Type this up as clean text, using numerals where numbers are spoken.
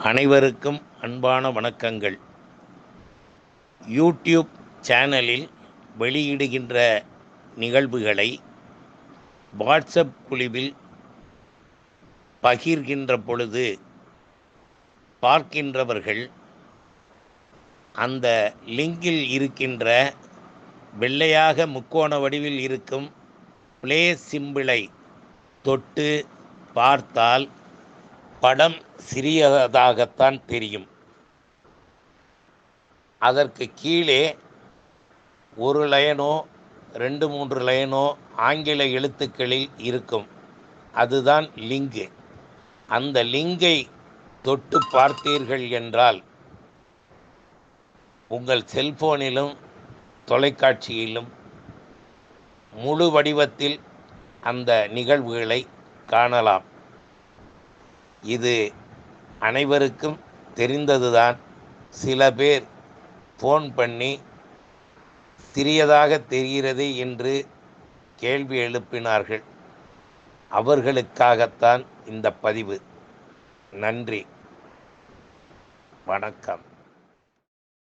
அனைவருக்கும் அன்பான வணக்கங்கள். யூடியூப் சேனலில் வெளியிடுகின்ற நிகழ்வுகளை வாட்ஸ்அப் குழுவில் பகிர்கின்ற பொழுது பார்க்கின்றவர்கள் அந்த லிங்கில் இருக்கின்ற வெள்ளையாக முக்கோண வடிவில் இருக்கும் ப்ளே சிம்பிளை தொட்டு பார்த்தால் படம் சிறியதாகத்தான் தெரியும். அதற்கு கீழே ஒரு லைனோ 2-3 லைனோ ஆங்கில எழுத்துக்களில் இருக்கும். அதுதான் லிங்கு. அந்த லிங்கை தொட்டு பார்த்தீர்கள் என்றால் உங்கள் செல்போனிலும் தொலைக்காட்சியிலும் முழு வடிவத்தில் அந்த நிகழ்வுகளை காணலாம். இது அனைவருக்கும் தெரிந்ததுதான். சில பேர் ஃபோன் பண்ணி சிறியதாக தெரிகிறது என்று கேள்வி எழுப்பினார்கள். அவர்களுக்காகத்தான் இந்த பதிவு. நன்றி, வணக்கம்.